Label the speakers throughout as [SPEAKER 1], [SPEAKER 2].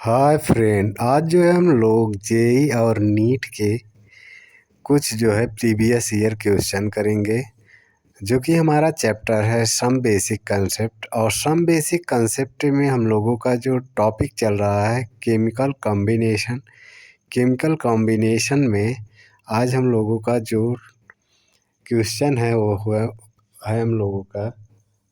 [SPEAKER 1] Hi friend, आज जो है हम लोग जेई और नीट के कुछ जो है प्रीवियस ईयर क्वेश्चन करेंगे, जो कि हमारा चैप्टर है सम बेसिक कंसेप्ट। और सम बेसिक कंसेप्ट में हम लोगों का जो टॉपिक चल रहा है केमिकल कॉम्बिनेशन। केमिकल कॉम्बिनेशन में आज हम लोगों का जो क्वेश्चन है वो हुआ है हम लोगों का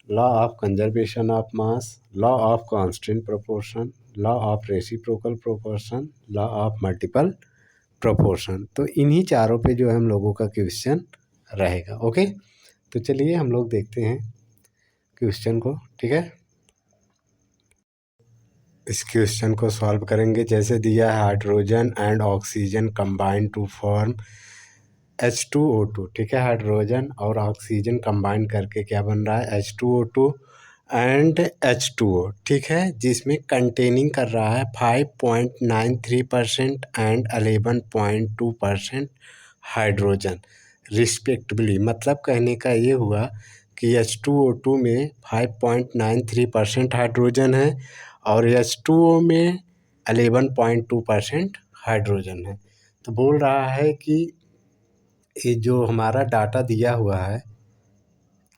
[SPEAKER 1] law of conservation of mass, law of constant proportion, law of reciprocal proportion, law of multiple proportion. तो इन्हीं चारों पे जो है हम लोगों का क्वेश्चन रहेगा। ओके, तो चलिए हम लोग देखते हैं क्वेश्चन को। ठीक है, इस क्वेश्चन को सॉल्व करेंगे। जैसे दिया है hydrogen and oxygen combine to form H2O2। ठीक है, हाइड्रोजन और ऑक्सीजन कंबाइन करके क्या बन रहा है H2O2 एंड H2O। ठीक है, जिसमें कंटेनिंग कर रहा है 5.93% एंड 11.2% हाइड्रोजन रिस्पेक्टिवली। मतलब कहने का ये हुआ कि H2O2 में 5.93% हाइड्रोजन है और H2O में 11.2% हाइड्रोजन है। तो बोल रहा है कि ये जो हमारा डाटा दिया हुआ है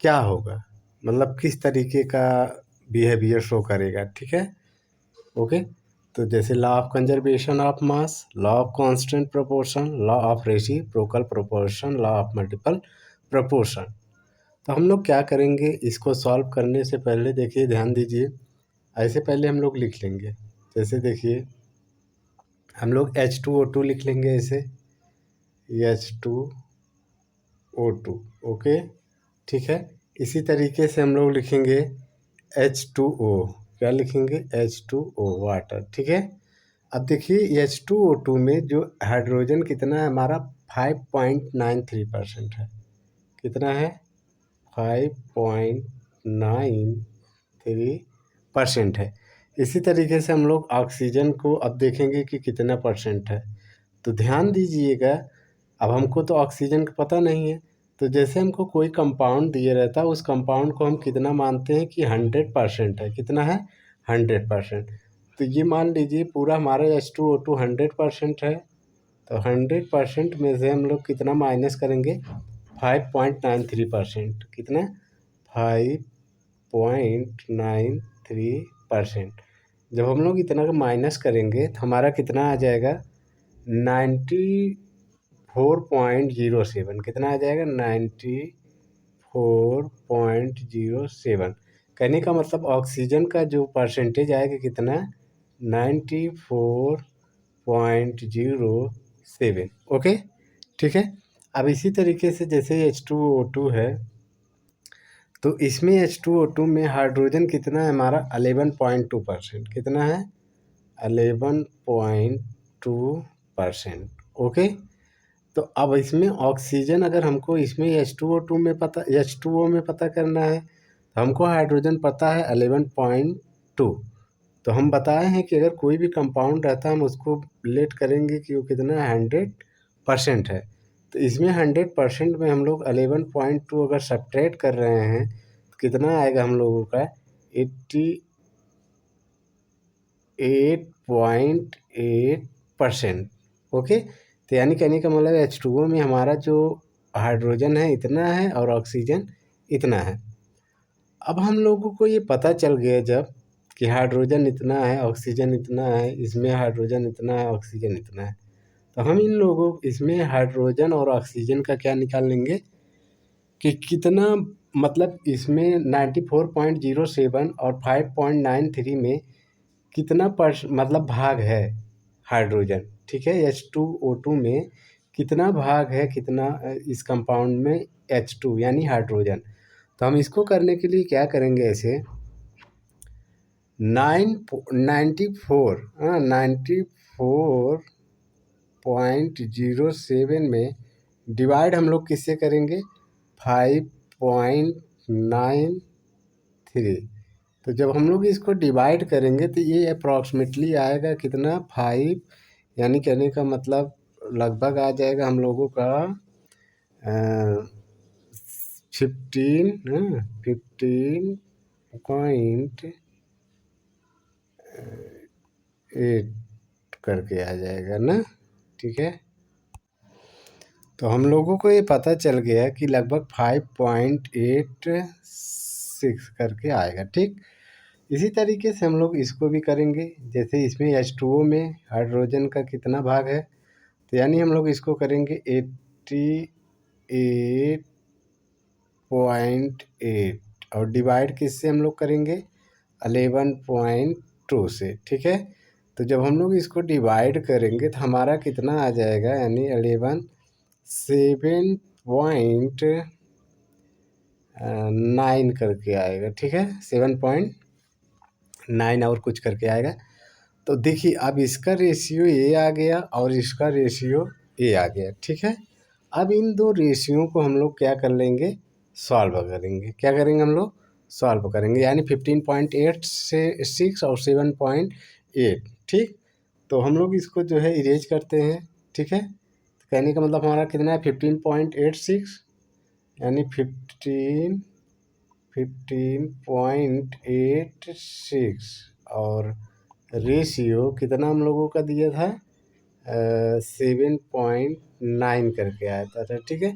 [SPEAKER 1] क्या होगा, मतलब किस तरीके का बिहेवियर शो करेगा। ठीक है, ओके। तो जैसे law of conservation of mass, law of constant proportion, law of reciprocal proportion, law of multiple proportion. तो हम लोग क्या करेंगे, इसको सॉल्व करने से पहले देखिए, ध्यान दीजिए। ऐसे पहले हम लोग लिख लेंगे। जैसे देखिए, हम लोग H2O2 लिख लेंगे ऐसे, H2O2। ओके, ठीक है। इसी तरीके से हम लोग लिखेंगे H2O। क्या लिखेंगे H2O, वाटर। ठीक है, अब देखिए H2O2 में जो हाइड्रोजन कितना है हमारा 5.93% है। कितना है 5.93% है। इसी तरीके से हम लोग ऑक्सीजन को अब देखेंगे कि कितना परसेंट है। तो ध्यान दीजिएगा, अब हमको तो ऑक्सीजन का पता नहीं है। तो जैसे हमको कोई कंपाउंड दिया रहता है, उस कंपाउंड को हम कितना मानते हैं कि 100% है। कितना है 100%। तो ये मान लीजिए पूरा हमारा H2O2 100% है। तो 100% में से हम लोग कितना माइनस करेंगे 5.93%। कितना 5.93%। जब हम लोग इतना का माइनस करेंगे तो हमारा कितना आ जाएगा 94.07। कितना आ जाएगा 94.07। कहने का मतलब ऑक्सीजन का जो परसेंटेज आएगा कितना 94.07। ओके, ठीक है। अब इसी तरीके से जैसे H2O2 है, तो इसमें H2O2 में हाइड्रोजन कितना है हमारा 11.2%। कितना है 11.2%। ओके, तो अब इसमें ऑक्सीजन अगर हमको इसमें H2O2 में पता H2O में पता करना है, तो हमको हाइड्रोजन पता है 11.2। तो हम बताए हैं कि अगर कोई भी कंपाउंड रहता है हम उसको रिलेट करेंगे कि वो कितना 100% है। तो इसमें 100% में हम लोग 11.2 अगर सब्ट्रैक्ट कर रहे हैं तो कितना आएगा हम लोगों का 88.8%। ओके, तो यानी कहने का मतलब H2O में हमारा जो हाइड्रोजन है इतना है और ऑक्सीजन इतना है। अब हम लोगों को ये पता चल गया जब कि हाइड्रोजन इतना है, ऑक्सीजन इतना है, इसमें हाइड्रोजन इतना है, ऑक्सीजन इतना है, तो हम इन लोगों इसमें हाइड्रोजन और ऑक्सीजन का क्या निकाल लेंगे कि कितना, मतलब इसमें 94.07 और 5.93 में कितना मतलब भाग है हाइड्रोजन। ठीक है, H2O2 में कितना भाग है, कितना इस कंपाउंड में H2 यानी हाइड्रोजन। तो हम इसको करने के लिए क्या करेंगे, ऐसे 94.07 में डिवाइड हम लोग किससे करेंगे 5.93। तो जब हम लोग इसको डिवाइड करेंगे तो ये अप्रॉक्सीमेटली आएगा कितना 5, यानी कहने का मतलब लगभग आ जाएगा हम लोगों का 15 पॉइंट 8 करके आ जाएगा ना, ठीक है। तो हम लोगों को ये पता चल गया कि लगभग 5.86 करके आएगा, ठीक। इसी तरीके से हम लोग इसको भी करेंगे। जैसे इसमें H2O में हाइड्रोजन का कितना भाग है, तो यानी हम लोग इसको करेंगे 88.8 और डिवाइड किससे हम लोग करेंगे 11.2 से, ठीक है। तो जब हम लोग इसको डिवाइड करेंगे तो हमारा कितना आ जाएगा, यानी 7.9 करके आएगा, ठीक है। 7.9 और कुछ करके आएगा। तो देखिए अब इसका रेशियो ये आ गया और इसका रेशियो ये आ गया, ठीक है। अब इन दो रेशियो को हम लोग क्या कर लेंगे, सॉल्व करेंगे। क्या करेंगे हम लोग, सॉल्व करेंगे, यानी 15.8 से 6 और 7.8, ठीक। तो हम लोग इसको जो है इरेज करते हैं, ठीक है। तो कहने का मतलब हमारा कितना है 15.86, यानी 15.86 और रेशियो कितना हम लोगों का दिया था 7.9 करके आया था, ठीक है।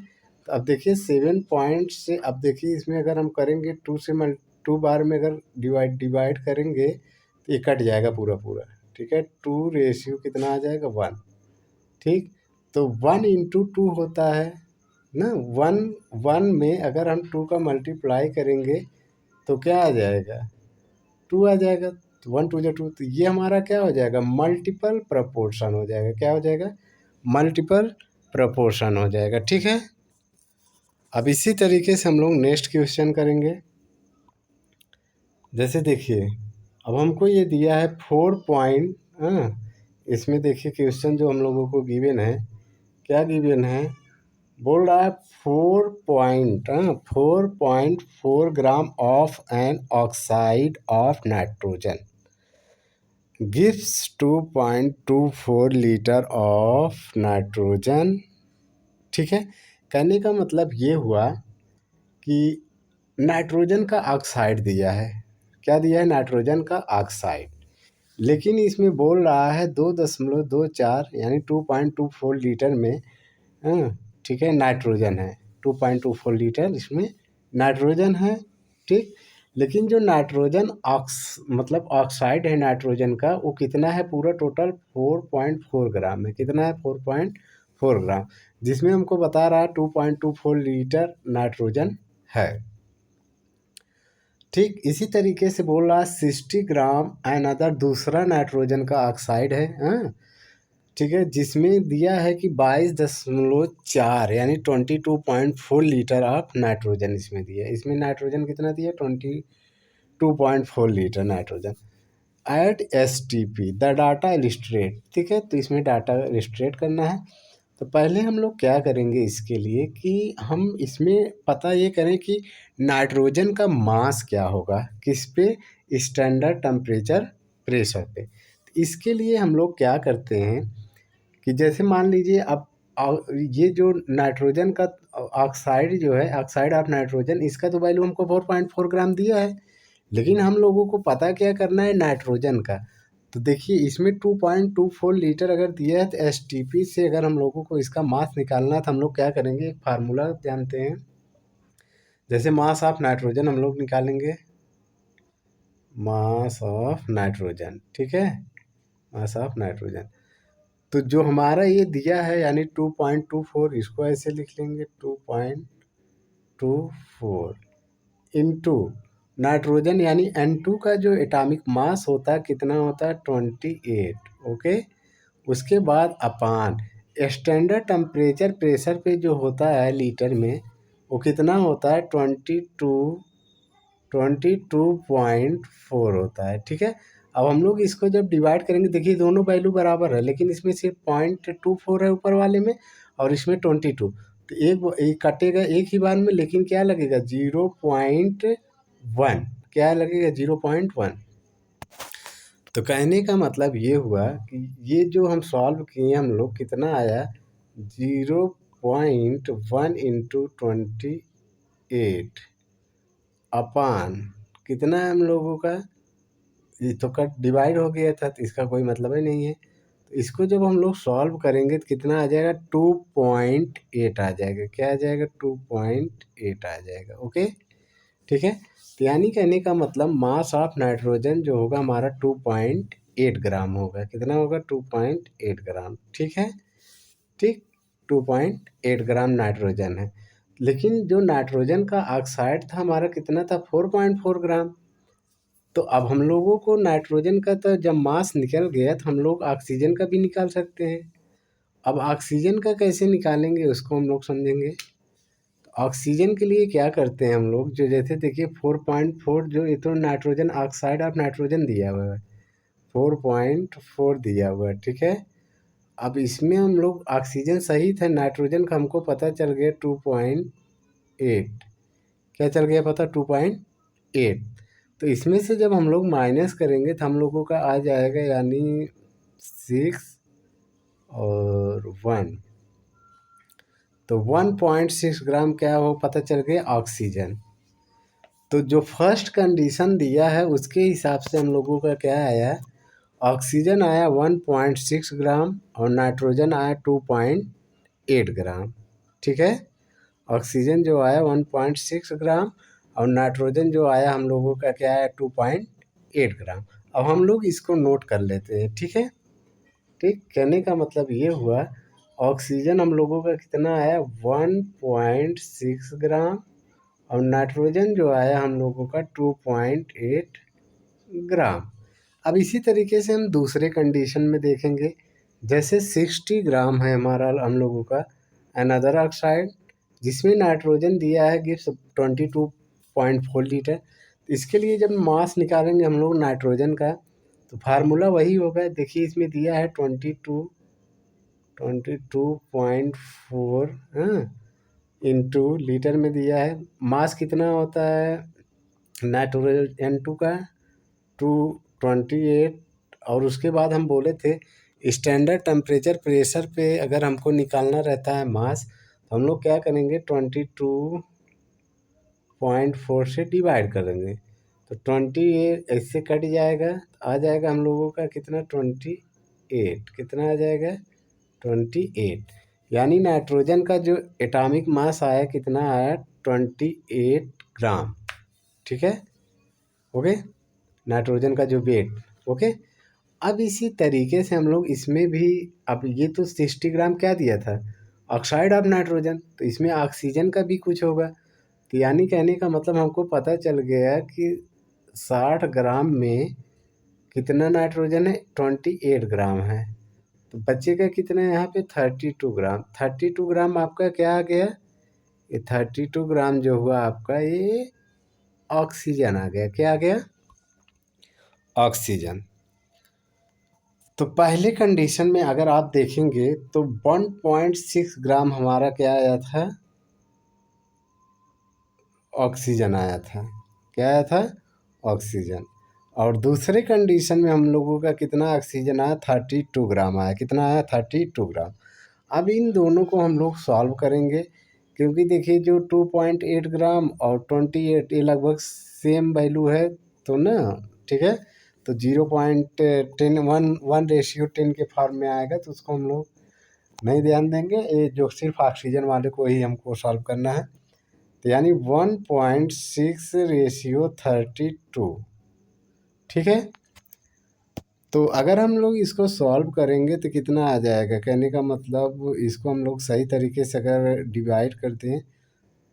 [SPEAKER 1] तो अब देखिए 7 पॉइंट से, अब देखिए इसमें अगर हम करेंगे 2 बार में अगर डिवाइड करेंगे तो ये कट जाएगा पूरा पूरा, ठीक है। 2 रेशियो कितना आ जाएगा 1, ठीक। तो 1 × 2 होता है ना, 1 में अगर हम 2 का मल्टीप्लाई करेंगे तो क्या आ जाएगा 2 आ जाएगा। तो 1 2 2, तो ये हमारा क्या हो जाएगा मल्टीपल प्रपोर्शन हो जाएगा। क्या हो जाएगा, मल्टीपल प्रपोर्शन हो जाएगा, ठीक है। अब इसी तरीके से हम लोग नेक्स्ट क्वेश्चन करेंगे। जैसे देखिए अब हमको ये दिया है 4 पॉइंट, इसमें देखिए क्वेश्चन जो हम लोगों को गिवन है, क्या गिवन है, बोल रहा है 4.4 gram of an oxide of nitrogen gives 2.24 litre of nitrogen, ठीक है। कहने का मतलब ये हुआ कि नाइट्रोजन का ऑक्साइड दिया है। क्या दिया है, नाइट्रोजन का ऑक्साइड, लेकिन इसमें बोल रहा है 2.24 यानी 2.24 लीटर में, ठीक है, नाइट्रोजन है। 2.24 लीटर इसमें नाइट्रोजन है, ठीक। लेकिन जो नाइट्रोजन मतलब ऑक्साइड है नाइट्रोजन का, वो कितना है, पूरा टोटल 4.4 ग्राम है। कितना है 4.4 ग्राम, जिसमें हमको बता रहा है 2.24 लीटर नाइट्रोजन है, ठीक। इसी तरीके से बोल रहा है 60 ग्राम अनदर दूसरा नाइट्रोजन का ऑक्साइड है, ठीक है, जिसमें दिया है कि 22.4 यानी 22.4 लीटर ऑफ नाइट्रोजन इसमें दिया है। इसमें नाइट्रोजन कितना दिया 22.4 litre nitrogen eight STP the data illustrate, ठीक है। तो इसमें डाटा इलिस्ट्रेट करना है। तो पहले हम लोग क्या करेंगे इसके लिए कि हम इसमें पता ये करें कि नाइट्रोजन का मास क्या होगा, किस पे, स्टैंडर्ड टेम्परेचर प्रेशर पे। तो इसके लिए हम लोग क्या करते हैं कि जैसे मान लीजिए अब ये जो नाइट्रोजन का ऑक्साइड जो है, ऑक्साइड ऑफ नाइट्रोजन, इसका तो वैल्यू हमको 4.4 ग्राम दिया है, लेकिन हम लोगों को पता क्या करना है नाइट्रोजन का। तो देखिए इसमें 2.24 लीटर अगर दिया है तो STP से अगर हम लोगों को इसका मास निकालना है तो हम लोग क्या करेंगे, एक फार्मूला जानते हैं। जैसे मास ऑफ नाइट्रोजन हम लोग निकालेंगे, मास ऑफ नाइट्रोजन, ठीक है, मास ऑफ नाइट्रोजन। तो जो हमारा ये दिया है यानी 2.24, इसको ऐसे लिख लेंगे 2.24 इंटू नाइट्रोजन यानी N2 का जो एटॉमिक मास होता है कितना होता है 28, ओके। उसके बाद अपान स्टैंडर्ड टेम्परेचर प्रेशर पे जो होता है लीटर में, वो कितना होता है 22.4 होता है, ठीक है। अब हम लोग इसको जब डिवाइड करेंगे, देखिए दोनों वैल्यू बराबर है, लेकिन इसमें सिर्फ 0.24 है ऊपर वाले में और इसमें 22। तो एक कटेगा एक ही बार में, लेकिन क्या लगेगा 0.1, क्या लगेगा 0.1। तो कहने का मतलब ये हुआ कि ये जो हम सॉल्व किए हम लोग, कितना आया 0.1 इंटू 28 अपान कितना है हम लोगों का ये तो कट डिवाइड हो गया था, तो इसका कोई मतलब ही नहीं है। तो इसको जब हम लोग सॉल्व करेंगे तो कितना आ जाएगा, 2.8 आ जाएगा। क्या आ जाएगा, 2.8 आ जाएगा। ओके, ठीक है। तो यानी कहने का मतलब मास ऑफ नाइट्रोजन जो होगा हमारा 2.8 ग्राम होगा। कितना होगा, 2.8 ग्राम। ठीक है, ठीक, 2.8 ग्राम नाइट्रोजन है। लेकिन जो नाइट्रोजन का ऑक्साइड था हमारा कितना था, 4.4 ग्राम। तो अब हम लोगों को नाइट्रोजन का तो जब मास निकल गया तो हम लोग ऑक्सीजन का भी निकाल सकते हैं। अब ऑक्सीजन का कैसे निकालेंगे उसको हम लोग समझेंगे। ऑक्सीजन के लिए क्या करते हैं हम लोग, जो जैसे देखिए 4.4, जो ये तो नाइट्रोजन ऑक्साइड ऑफ नाइट्रोजन दिया हुआ है, 4.4 दिया हुआ है। ठीक है, अब इसमें हम लोग ऑक्सीजन सही था, नाइट्रोजन का हमको पता चल गया 2.8। क्या चल गया पता, 2.8। तो इसमें से जब हम लोग माइनस करेंगे तो हम लोगों का आ जाएगा यानी 6 और 1, तो 1.6 ग्राम क्या हो पता चल गया, ऑक्सीजन। तो जो फर्स्ट कंडीशन दिया है उसके हिसाब से हम लोगों का क्या आया, ऑक्सीजन आया 1.6 ग्राम और नाइट्रोजन आया 2.8 ग्राम। ठीक है, ऑक्सीजन जो आया 1.6 ग्राम और नाइट्रोजन जो आया हम लोगों का क्या है, 2.8 ग्राम। अब हम लोग इसको नोट कर लेते हैं। ठीक है, ठीक, कहने का मतलब ये हुआ, ऑक्सीजन हम लोगों का कितना आया, 1.6 ग्राम और नाइट्रोजन जो आया हम लोगों का 2.8 ग्राम। अब इसी तरीके से हम दूसरे कंडीशन में देखेंगे, जैसे 60 ग्राम है हमारा हम लोगों का अनदर ऑक्साइड, जिसमें नाइट्रोजन दिया है गिव्स 22.4 लीटर। इसके लिए जब मास निकालेंगे हम लोग नाइट्रोजन का, तो फार्मूला वही होगा। देखिए इसमें दिया है 22.4 इंटू लीटर में दिया है। मास कितना होता है नाइट्रोजन टू का, 228। और उसके बाद हम बोले थे स्टैंडर्ड टेम्परेचर प्रेशर पे अगर हमको निकालना रहता है मास, तो हम लोग क्या करेंगे, 22.4 से डिवाइड करेंगे। तो 28 ऐसे कट जाएगा, आ जाएगा हम लोगों का कितना, 28। कितना आ जाएगा, 28। यानी नाइट्रोजन का जो एटॉमिक मास आया कितना आया, 28 ग्राम। ठीक है, ओके, नाइट्रोजन का जो वेट। ओके, अब इसी तरीके से हम लोग इसमें भी, अब ये तो 60 ग्राम क्या दिया था, ऑक्साइड ऑफ नाइट्रोजन, तो इसमें ऑक्सीजन का भी कुछ होगा। तो यानी कहने का मतलब हमको पता चल गया कि 60 ग्राम में कितना नाइट्रोजन है, 28 ग्राम है। तो बचेगा कितना है यहाँ पे, 32 ग्राम। 32 ग्राम आपका क्या आ गया, ये 32 ग्राम जो हुआ आपका ये ऑक्सीजन आ गया। क्या आ गया, ऑक्सीजन। तो पहले कंडीशन में अगर आप देखेंगे तो 1.6 ग्राम हमारा क्या आया था, ऑक्सीजन आया था। क्या आया था, ऑक्सीजन। और दूसरे कंडीशन में हम लोगों का कितना ऑक्सीजन आया, 32 ग्राम आया। कितना आया, 32 ग्राम। अब इन दोनों को हम लोग सॉल्व करेंगे, क्योंकि देखिए जो 2.8 ग्राम और 28 ये लगभग सेम वैल्यू है, तो ना, ठीक है। तो 0.10 1:10 के फॉर्म में आएगा, तो उसको हम लोग नहीं ध्यान देंगे, ये जो सिर्फ ऑक्सीजन वाले को ही हमको सॉल्व करना है। तो यानी 1.6:32। ठीक है, तो अगर हम लोग इसको सॉल्व करेंगे तो कितना आ जाएगा, कहने का मतलब इसको हम लोग सही तरीके से अगर डिवाइड करते हैं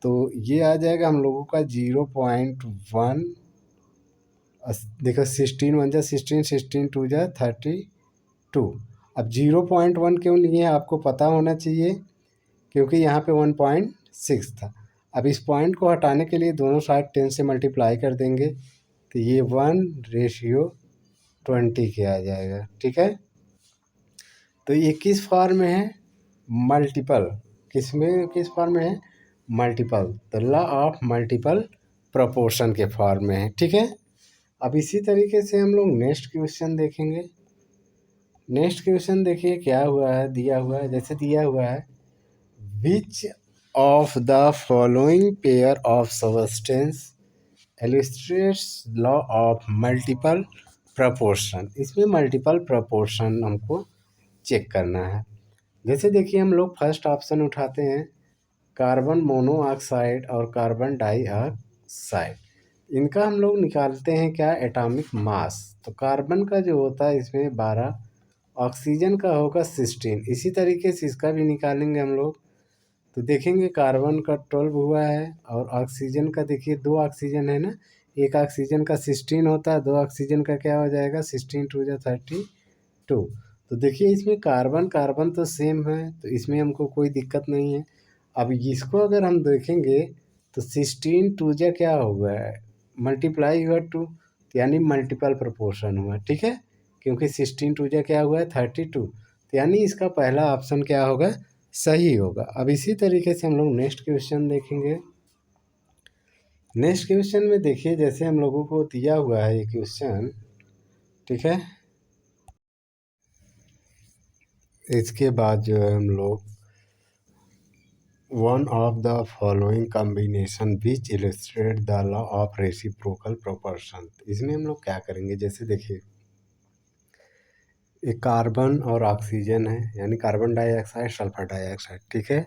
[SPEAKER 1] तो ये आ जाएगा हम लोगों का 0.1। देखो 16 1 जा 16, 16 2 जा 32। अब 0.1 क्यों लिए आपको पता होना चाहिए, क्योंकि यहाँ पे 1.6 था। अब इस पॉइंट को हटाने के लिए दोनों साइड 10 से मल्टीप्लाई कर देंगे, तो ये 1:20 के आ जाएगा। ठीक है, तो ये किस फॉर्म में है, मल्टीपल। किस में, किस फॉर्म में है, मल्टीपल। तो लॉ ऑफ मल्टीपल प्रोपोर्शन के फॉर्म में है। ठीक है, अब इसी तरीके से हम लोग नेक्स्ट क्वेश्चन देखेंगे। नेक्स्ट क्वेश्चन देखिए क्या हुआ है, दिया हुआ है, जैसे दिया हुआ है, which of the following pair of substance illustrates law of multiple proportion, इसमें मल्टीपल प्रपोर्शन हमको चेक करना है। जैसे देखिए हम लोग फर्स्ट ऑप्शन उठाते हैं, कार्बन मोनोऑक्साइड और कार्बन डाइऑक्साइड, इनका हम लोग निकालते हैं क्या, एटॉमिक मास। तो कार्बन का जो होता है इसमें 12, ऑक्सीजन का होगा 16। इसी तरीके से इसका भी निकालेंगे हम लोग, तो देखेंगे कार्बन का 12 हुआ है और ऑक्सीजन का देखिए 2 ऑक्सीजन है ना, एक ऑक्सीजन का 16 होता है, 2 ऑक्सीजन का क्या हो जाएगा 16 टू जा 32। तो देखिए इसमें कार्बन कार्बन तो सेम है, तो इसमें हमको कोई दिक्कत नहीं है। अब इसको अगर हम देखेंगे तो 16 टू जा क्या होगा, मल्टीप्लाई हुआ 2, यानी मल्टीपल प्रोपोर्शन हुआ, ठीक है, क्योंकि 16 टू जा क्या हुआ है 32, तो यानी इसका पहला ऑप्शन क्या होगा, सही होगा। अब इसी तरीके से हम लोग नेक्स्ट क्वेश्चन देखेंगे। नेक्स्ट क्वेश्चन में देखिए जैसे हम लोगों को दिया हुआ है ये क्वेश्चन, ठीक है, इसके बाद जो है हम लोग one of the following combination which illustrate the law of reciprocal proportion, इसमें हम लोग क्या करेंगे, जैसे देखिए एक कार्बन और ऑक्सीजन है, यानी कार्बन डाइऑक्साइड सल्फर डाइऑक्साइड, ठीक है,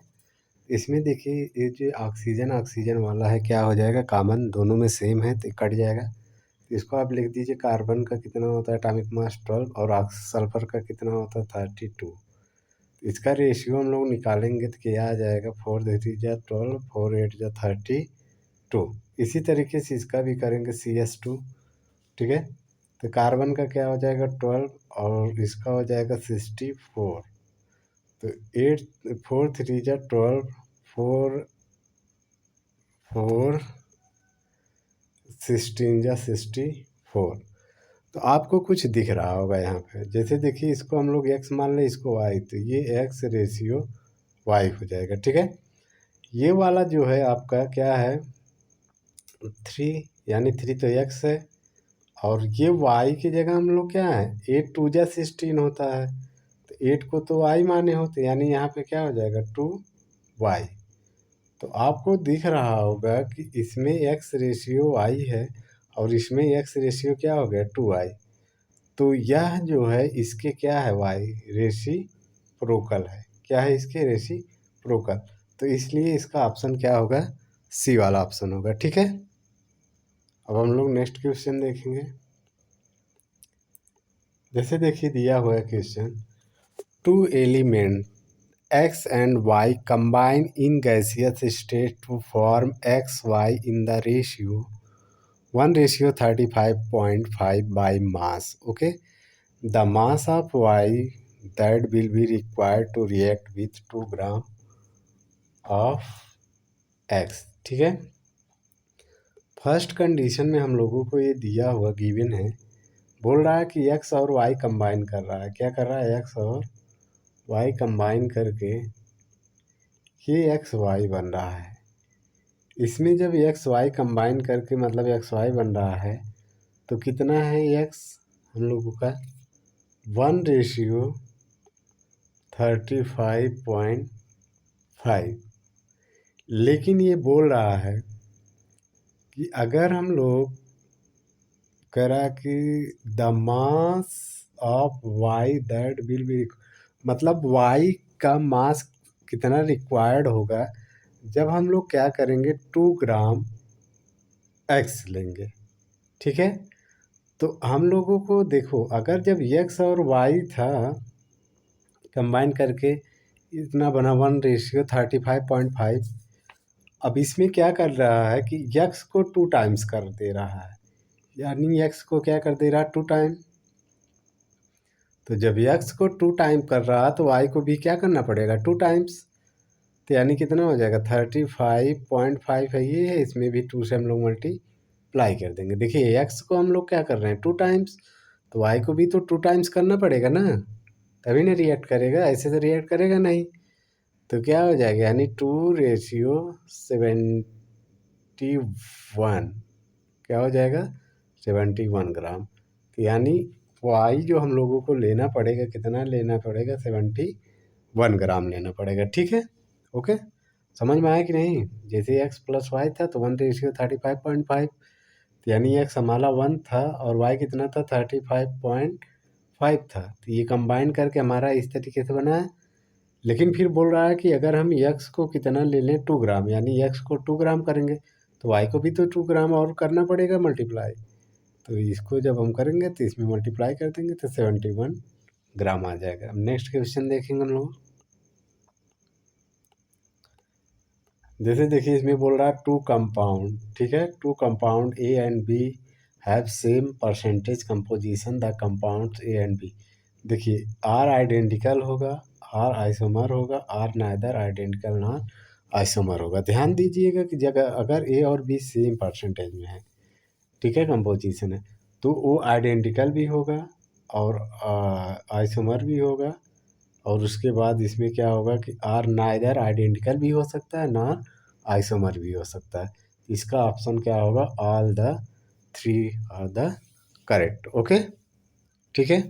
[SPEAKER 1] इसमें देखिए ये जो ऑक्सीजन ऑक्सीजन वाला है क्या हो जाएगा, कॉमन दोनों में सेम है तो कट जाएगा। तो इसको आप लिख दीजिए, कार्बन का कितना होता है एटॉमिक मास 12 और सल्फर का कितना होता है 32। इसका रेशियो हम लोग निकालेंगे तो क्या आ जाएगा, 4 3 जा 12, 4 8 जा 32। इसी तरीके से इसका भी करेंगे CS2, ठीक है, तो कार्बन का क्या हो जाएगा 12 और इसका हो जाएगा 64। तो 8 4 3 जा 12, 4 4 16 जा 64। तो आपको कुछ दिख रहा होगा यहाँ पे, जैसे देखिए इसको हम लोग x मान लें, इसको y, तो ये x रेशियो y हो जाएगा, ठीक है। ये वाला जो है आपका क्या है 3, यानी 3 तो x है, और ये y की जगह हम लोग क्या है 8 2 जा 16 होता है, तो 8 को तो y माने होते, यानी यहाँ पे क्या हो जाएगा 2y। तो आपको दिख रहा होगा कि इसमें x रेशियो y है और इसमें x रेशियो क्या हो गया 2y। तो यह जो है इसके क्या है y रेसिप्रोकल है, क्या है इसके रेसिप्रोकल, तो इसलिए इसका ऑप्शन क्या होगा, सी वाला ऑप्शन होगा, ठीक है। अब हम लोग नेक्स्ट क्वेश्चन देखेंगे। जैसे देखिए दिया हुआ है question, two element x and y combine in gaseous state to form xy in the ratio 1:35.5 by mass, okay, the mass of y that will be required to react with 2 gram of x, ठीक है। First condition में हम लोगों को ये दिया हुआ given है, बोल रहा है कि x और y कंबाइन कर रहा है, क्या कर रहा है x और y कंबाइन करके ये XY बन रहा है। इसमें जब XY कंबाइन करके मतलब XY बन रहा है तो कितना है x हम लोगों का 1:35.5, लेकिन ये बोल रहा है कि अगर हम लोग करा कि the mass of y that will be, मतलब y का मास कितना रिक्वायर्ड होगा जब हम लोग क्या करेंगे 2 ग्राम x लेंगे, ठीक है। तो हम लोगों को देखो अगर जब x और y था कंबाइन करके इतना बना 1:35.5, अब इसमें क्या कर रहा है कि x को 2 टाइम्स कर दे रहा है, यानी x को क्या कर दे रहा है 2 टाइम। तो जब x को 2 टाइम कर रहा तो y को भी क्या करना पड़ेगा 2 टाइम्स, तो यानी कितना हो जाएगा 35.5 है ये है, इसमें भी 2 से हम लोग मल्टीप्लाई कर देंगे। देखिए x को हम लोग क्या कर रहे हैं 2 टाइम्स, तो y को भी तो 2 टाइम्स करना पड़ेगा ना, तभी ना रिएक्ट करेगा, ऐसे तो रिएक्ट करेगा नहीं। तो क्या हो जाएगा यानी 2:71, क्या हो जाएगा 71 ग्राम। तो यानी y जो हम लोगों को लेना पड़ेगा, कितना लेना पड़ेगा 71 ग्राम लेना पड़ेगा, ठीक है। ओके, समझ में आया कि नहीं। जैसे x + y था तो 1:35.5, तो यानी एक्स हमारा 1 था और वाई कितना था 35.5 था। तो ये कंबाइन करके हमारा इस तरीके से बना है। लेकिन फिर बोल रहा है कि अगर हम एक्स को कितना ले लें 2 ग्राम, यानी एक्स को 2 ग्राम करेंगे तो वाई को भी तो 2 ग्राम और करना पड़ेगा मल्टीप्लाई। तो इसको जब हम करेंगे तो इसमें मल्टीप्लाई कर देंगे तो 71 ग्राम आ जाएगा। अब नेक्स्ट क्वेश्चन देखेंगे हम लोग। जैसे देखिए इसमें बोल रहा है टू कंपाउंड, ठीक है, two compound A and B have same percentage composition the compounds A and B. देखिए आर आइडेंटिकल होगा, आर आइसोमर होगा, are neither identical nor isomer होगा। ध्यान दीजिएगा कि जगह अगर ए और बी सेम परसेंटेज में है, ठीक है, कंपोजिशन है, तो वो आइडेंटिकल भी होगा और आइसोमर भी होगा। और उसके बाद इसमें क्या होगा कि आर नाइदर आइडेंटिकल भी हो सकता है ना आइसोमर भी हो सकता है। इसका ऑप्शन क्या होगा, all the three are the correct. Okay, ठीक है।